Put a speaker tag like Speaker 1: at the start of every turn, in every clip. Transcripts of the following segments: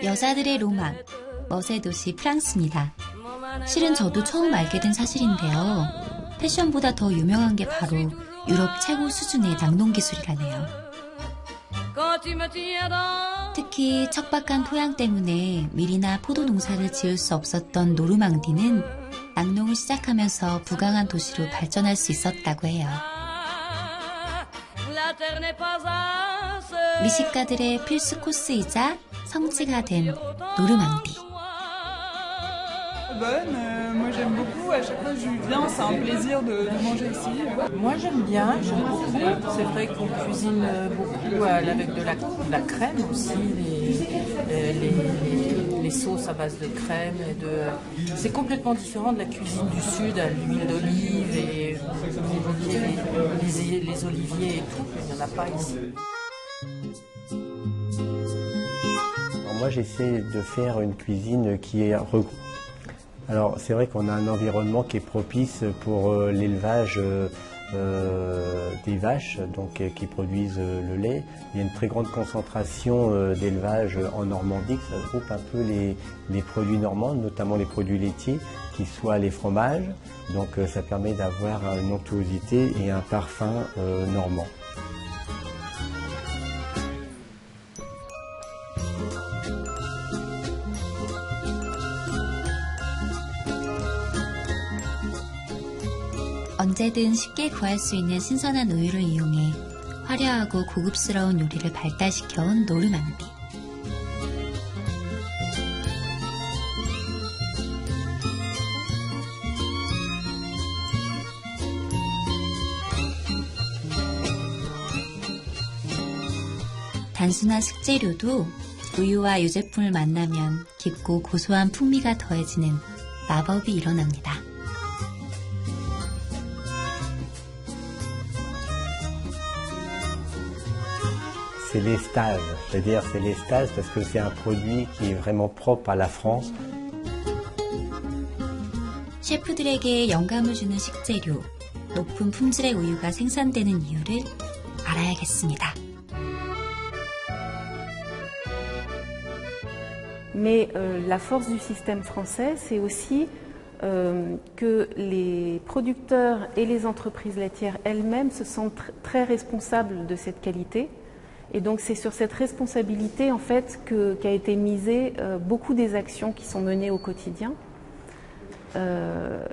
Speaker 1: 여자들의 로망, 멋의 도시 프랑스입니다. 실은 저도 처음 알게 된 사실인데요. 패션보다 더 유명한 게 바로 유럽 최고 수준의 낙농 기술이라네요. 특히 척박한 토양 때문에 밀이나 포도 농사를 지을 수 없었던 노르망디는 낙농을 시작하면서 부강한 도시로 발전할 수 있었다고 해요. 미식가들의 필수 코스이자 성지가 된 노르망디.
Speaker 2: Moi j'aime beaucoup, à chaque fois que je viens, c'est un plaisir de manger ici.
Speaker 3: Moi j'aime bien, j'aime beaucoup. C'est vrai qu'on cuisine beaucoup avec de la crème aussi, les sauces à base de crème. C'est complètement différent de la cuisine du sud, à l'huile d'olive et les oliviers et tout. Il n'y en a pas ici.
Speaker 4: Alors moi j'essaie de faire une cuisine qui est regroupée. Alors c'est vrai qu'on a un environnement qui est propice pour l'élevage des vaches donc, qui produisent le lait. Il y a une très grande concentration d'élevage en Normandie, ça regroupe un peu les produits normands, notamment les produits laitiers, qui soient les fromages. Donc ça permet d'avoir une onctuosité et un parfum normand.
Speaker 1: 언제든 쉽게 구할 수 있는 신선한 우유를 이용해 화려하고 고급스러운 요리를 발달시켜온 노르망디. 단순한 식재료도 우유와 유제품을 만나면 깊고 고소한 풍미가 더해지는 마법이 일어납니다.
Speaker 4: C'est l'estage, c'est-à-dire c'est l'estage parce que c'est un produit qui est vraiment propre à la France.
Speaker 1: 셰프들에게 영감을 주는 식재료, 높은 품질의 우유가 생산되는 이유를 알아야겠습니다.
Speaker 5: Mais la force du système français, c'est aussi que les producteurs et les entreprises laitières elles-mêmes se sentent très responsables de cette qualité. Et donc c'est sur cette responsabilité en fait qu'a été misée beaucoup des actions qui sont menées au quotidien.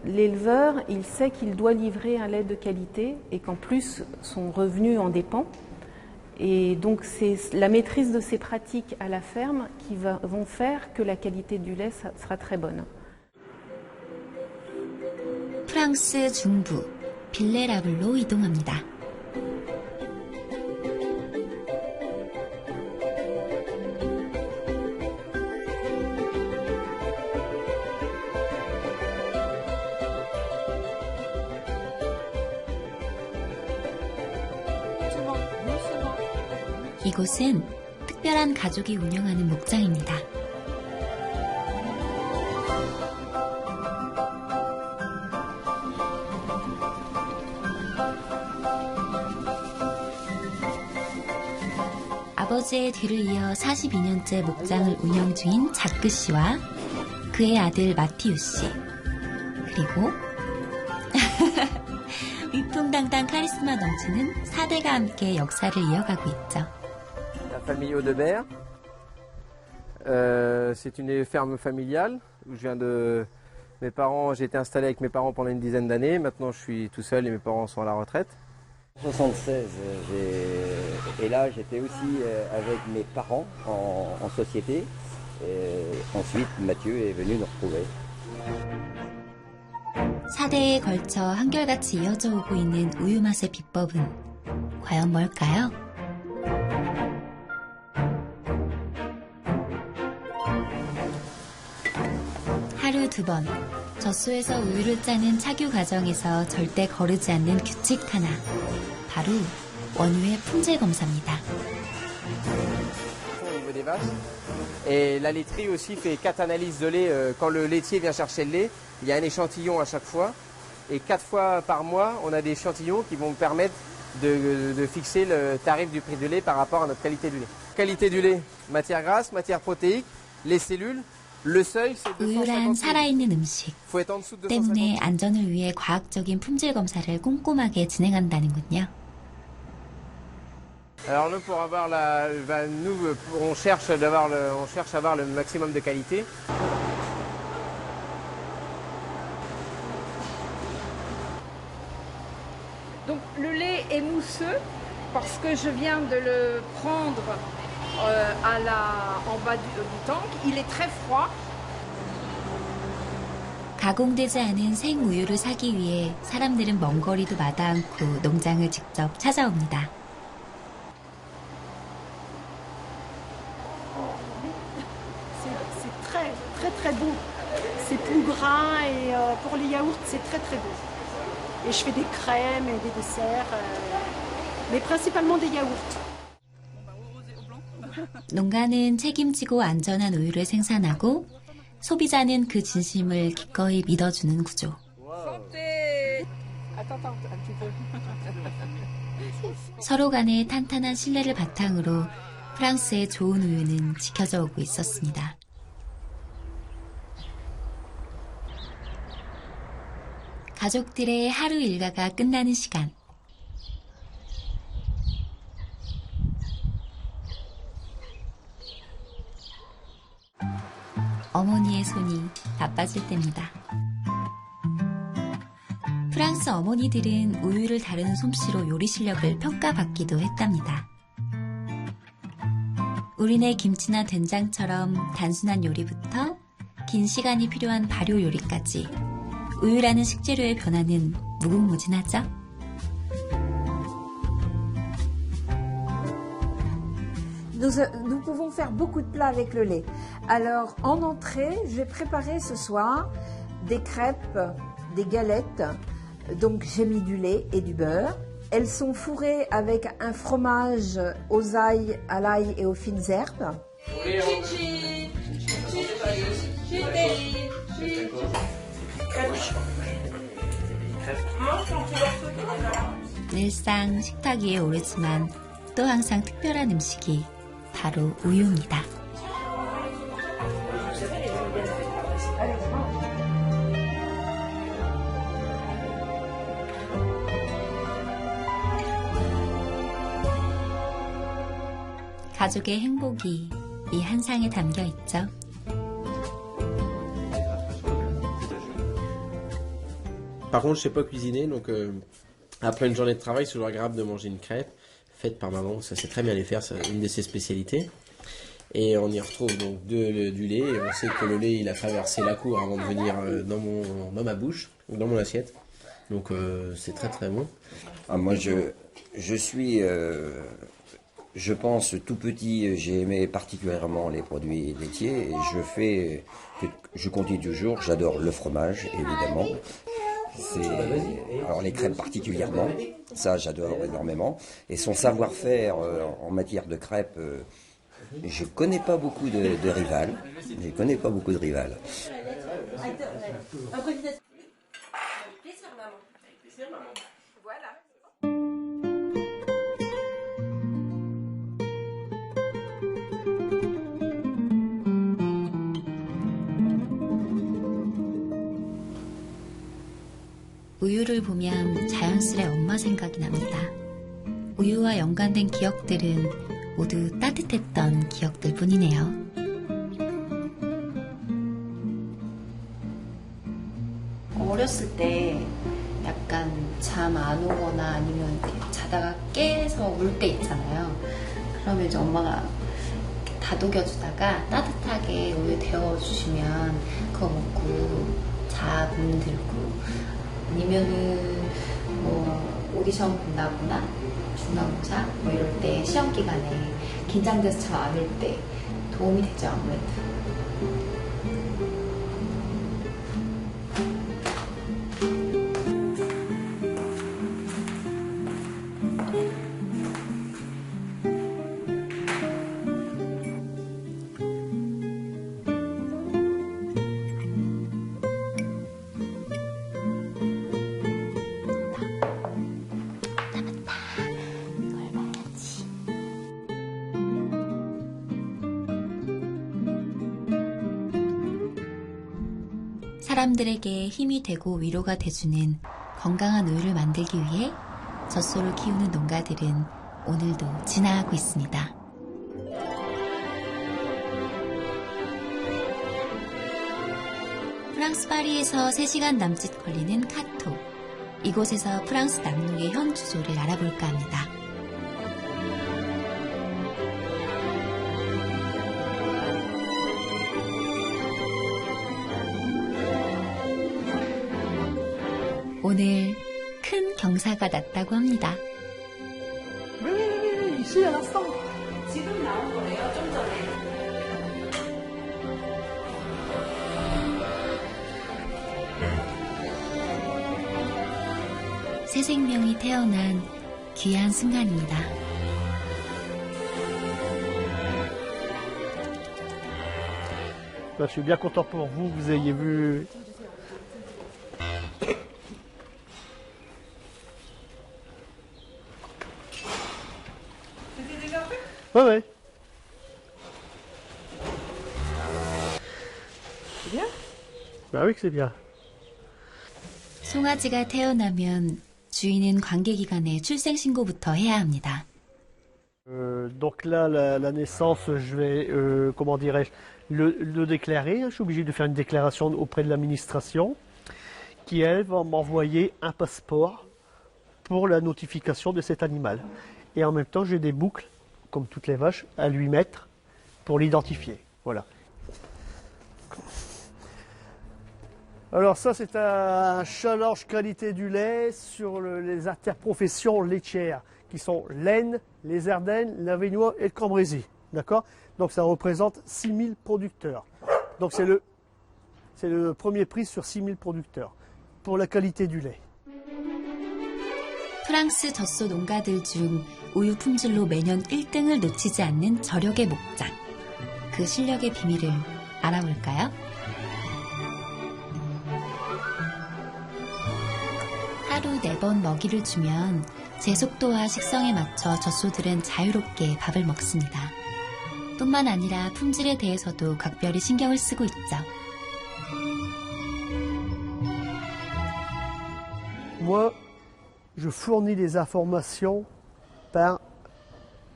Speaker 5: L'éleveur, il sait qu'il doit livrer un lait de qualité et qu'en plus son revenu en dépend. Et donc c'est la maîtrise de ces pratiques à la ferme qui vont faire que la qualité du lait sera très bonne.
Speaker 1: 프랑스 중부 빌레라블로 이동합니다. 이곳은 특별한 가족이 운영하는 목장입니다. 아버지의 뒤를 이어 42년째 목장을 운영 중인 자크 씨와 그의 아들 마티우 씨, 그리고 위풍당당 카리스마 넘치는 4대가 함께 역사를 이어가고 있죠.
Speaker 6: La famille Audebert, c'est une ferme familiale où je viens de mes parents. J'ai été installé avec mes parents pendant une dizaine d'années. Maintenant, je suis tout seul et mes parents sont à la retraite.
Speaker 7: En 1976, et là j'étais aussi avec mes parents en société. Et ensuite, Mathieu est venu nous retrouver.
Speaker 1: 4대에 걸쳐 한결같이 이어져 오고 있는 우유 맛의 비법은 과연 뭘까요? 하루 2번, 젖소에서 우유를 짜는 착유 과정에서 절대 거르지 않는 규칙 하나, 바로 원유의 품질 검사입니다.
Speaker 6: Et la laiterie aussi fait 4 analyses de lait. Quand le laitier vient chercher le lait, il y a un échantillon à chaque fois. Et 4 fois par mois, on a des échantillons qui vont permettre de fixer le tarif du prix du lait par rapport à notre qualité du lait. qualité du lait, matière grasse, matière protéique, les cellules. Le seuil, c'est
Speaker 1: 우유란
Speaker 6: 250.
Speaker 1: 살아있는 음식
Speaker 6: Faut être en dessous de
Speaker 1: 때문에
Speaker 6: 250.
Speaker 1: 안전을 위해 과학적인 품질 검사를 꼼꼼하게 진행한다는군요.
Speaker 6: Alors nous, pour avoir on cherche à avoir le maximum de qualité.
Speaker 8: Donc le lait est mousseux parce que je viens de le prendre en bas du tank. Il est très froid.
Speaker 1: 가공되지 않은 생우유를 사기 위해 사람들은 먼 거리도 마다 않고 농장을 직접 찾아옵니다.
Speaker 9: C'est très très très beau. C'est plus gras et pour les yaourts c'est très très beau. Et je fais des crèmes et des desserts, mais principalement des yaourts.
Speaker 1: 농가는 책임지고 안전한 우유를 생산하고 소비자는 그 진심을 기꺼이 믿어주는 구조. 서로 간의 탄탄한 신뢰를 바탕으로 프랑스의 좋은 우유는 지켜져 오고 있었습니다. 가족들의 하루 일과가 끝나는 시간. 어머니의 손이 바빠질 때입니다. 프랑스 어머니들은 우유를 다루는 솜씨로 요리 실력을 평가받기도 했답니다. 우리네 김치나 된장처럼 단순한 요리부터 긴 시간이 필요한 발효 요리까지 우유라는 식재료의 변화는 무궁무진하죠?
Speaker 10: Nous pouvons faire beaucoup de plats avec le lait. Alors, en entrée, je vais préparer ce soir des crêpes, des galettes. Donc, j'ai mis du lait et du beurre. Elles sont fourrées avec un fromage aux ail, à l'ail et aux fines herbes.
Speaker 1: 늘상 식탁 위에 오르지만 또 항상 특별한 음식이 바로 우유입니다. 가족의 행복이 이 한 상에 담겨 있죠.
Speaker 11: Par contre, je sais pas cuisiner, donc après une journée de travail, c'est toujours agréable de manger une crêpe faite par maman. Ça sait très bien les faire, c'est une de ses spécialités. Et on y retrouve donc du lait. Et on sait que le lait, il a traversé la cour avant de venir dans ma bouche, ou dans mon assiette. Donc c'est très très bon.
Speaker 7: Ah, moi, je suis, je pense, tout petit, j'ai aimé particulièrement les produits laitiers. Et je continue toujours. J'adore le fromage, évidemment. Alors les crèmes particulièrement, ça j'adore énormément. Et son savoir-faire en matière de crêpes, je connais pas beaucoup de rivales. Je connais pas beaucoup de rivales.
Speaker 1: 우유를 보면 자연스레 엄마 생각이 납니다. 우유와 연관된 기억들은 모두 따뜻했던 기억들 뿐이네요. 어렸을 때 약간 잠 안 오거나 아니면 자다가 깨서 울 때 있잖아요. 그러면 이제 엄마가 다독여주다가 따뜻하게 우유 데워주시면 그거 먹고 잠들고 아니면은 뭐 오디션 본다거나 중간고사 뭐 이럴 때 시험 기간에 긴장돼서 잘 안 올 때 도움이 되죠 아무래도. 사람들에게 힘이 되고 위로가 돼주는 건강한 우유를 만들기 위해 젖소를 키우는 농가들은 오늘도 진화하고 있습니다. 프랑스 파리에서 3시간 남짓 걸리는 카토. 이곳에서 프랑스 낙농의 현 주소를 알아볼까 합니다. 오늘 큰 경사가 났다고 합니다.
Speaker 3: 지금 나온 거예요, 좀 전에.
Speaker 1: 새 생명이 태어난 귀한 순간입니다.
Speaker 12: Je suis bien content pour vous, vous ayez vu.
Speaker 2: C'était déjà fait?
Speaker 12: Ouais, ouais.
Speaker 2: C'est bien?
Speaker 12: Bah oui que c'est bien.
Speaker 1: 송아지가 태어나면 주인은 관계기관에 출생신고부터 해야 합니다.
Speaker 12: Donc là, la naissance, je vais, comment dirais-je, le déclarer. Je suis obligé de faire une déclaration auprès de l'administration qui, elle, va m'envoyer un passeport pour la notification de cet animal. Et en même temps, j'ai des boucles, comme toutes les vaches, à lui mettre pour l'identifier. Voilà. Alors ça, c'est un challenge qualité du lait sur les interprofessions laitières, qui sont l'Aisne, les Ardennes, l'Avesnois et le Cambrésis. D'accord? Donc ça représente 6000 producteurs. Donc c'est le premier prix sur 6000 producteurs pour la qualité du lait.
Speaker 1: 프랑스 젖소 농가들 중 우유 품질로 매년 1등을 놓치지 않는 저력의 목장. 그 실력의 비밀을 알아볼까요? 하루 4번 먹이를 주면 제 속도와 식성에 맞춰 젖소들은 자유롭게 밥을 먹습니다. 뿐만 아니라 품질에 대해서도 각별히 신경을 쓰고 있죠.
Speaker 12: Moi, je fournis les informations par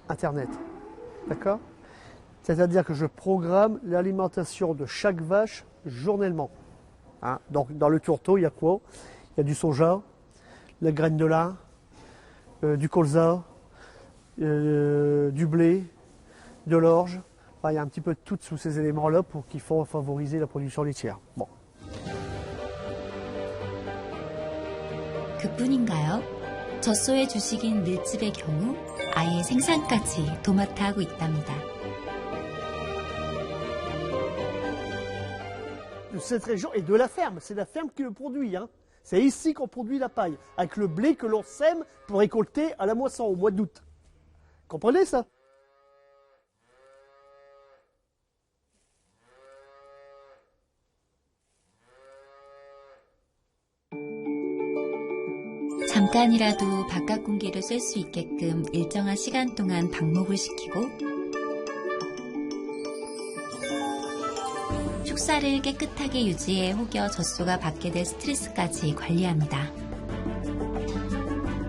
Speaker 12: Internet. D'accord? C'est-à-dire que je programme l'alimentation de chaque vache journellement. Hein? Donc dans le tourteau, il y a quoi? Il y a du soja, la graine de lin, du colza, du blé, de l'orge. Enfin, il y a un petit peu de tout sous ces éléments-là pour qu'ils font favoriser la production laitière. Bon.
Speaker 1: 그뿐인가요? 젖소의 주식인 밀집의 경우 아예 생산까지 도맡아 하고 있답니다.
Speaker 12: Cette région est de la ferme, c'est la ferme qui le produit. Hein. C'est ici qu'on produit la paille, avec le blé que l'on sème pour récolter à la moisson au mois d'août. Comprenez ça?
Speaker 1: 잠깐이라도 바깥 공기를 쐴 수 있게끔 일정한 시간 동안 방목을 시키고 축사를 깨끗하게 유지해 혹여 젖소가 받게 될 스트레스까지 관리합니다.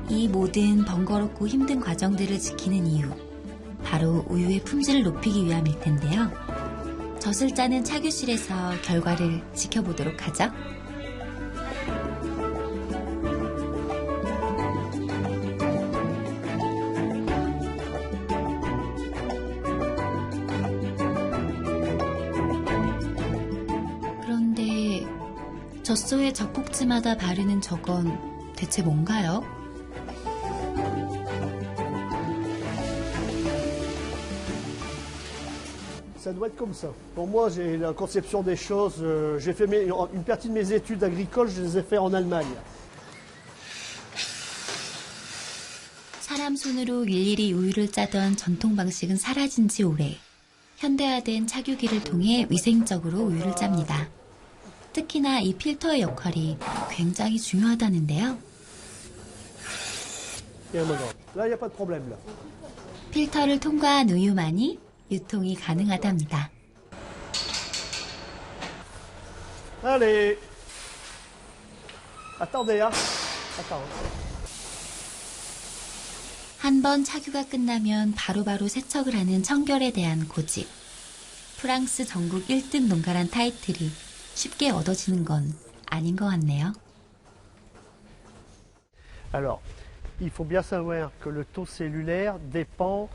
Speaker 1: 이 모든 번거롭고 힘든 과정들을 지키는 이유, 바로 우유의 품질을 높이기 위함일 텐데요. 젖을 짜는 착유실에서 결과를 지켜보도록 하죠. 그런데 젖소의 젖꼭지마다 바르는 저건 대체 뭔가요?
Speaker 12: Ça doit être comme ça. Pour moi, j'ai la conception des choses. J'ai fait une partie de mes études agricoles, je les ai fait en Allemagne.
Speaker 1: 사람 손으로 일일이 우유를 짜던 전통 방식은 사라진 지 오래. 현대화된 착유기를 통해 위생적으로 우유를 짭니다. 특히나 이 필터의 역할이 굉장히 중요하다는데요.
Speaker 12: Là, il n'y a pas de problème. Là.
Speaker 1: 필터를 통과한 우유만이 유통이 가능하답니다.
Speaker 12: Allez, Attendez, hein. Attends.
Speaker 1: 한 번 착유가 끝나면 바로바로 세척을 하는 청결에 대한 고집. 프랑스 전국 1등 농가란 타이틀이 쉽게 얻어지는 건 아닌 것 같네요.
Speaker 12: Alors, il faut bien savoir que le taux cellulaire dépend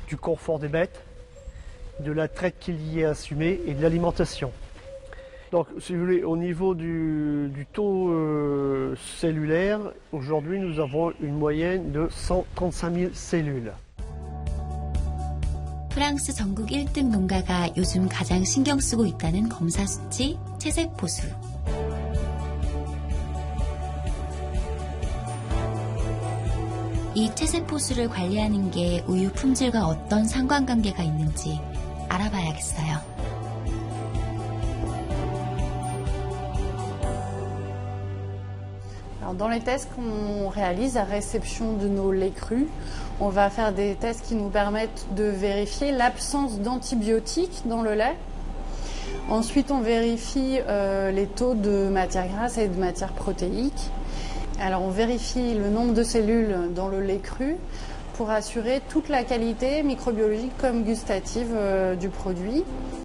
Speaker 12: du confort des bêtes, de la traite qu'il y a assumée et de l'alimentation. Donc, si vous voulez, au niveau du taux cellulaire, aujourd'hui, nous avons une moyenne de 135 000 cellules.
Speaker 1: 프랑스 전국 1등 농가가 요즘 가장 신경 쓰고 있다는 검사 수치, 채색포수. 이 채색포수를 관리하는 게 우유 품질과 어떤 상관관계가 있는지 알아봐야겠어요.
Speaker 13: Alors, dans les tests qu'on réalise à réception de nos laits crus, on va faire des tests qui nous permettent de vérifier l'absence d'antibiotiques dans le lait. Ensuite, on vérifie les taux de matière grasse et de matière protéique. Alors, on vérifie le nombre de cellules dans le lait cru pour assurer toute la qualité microbiologique comme gustative du produit.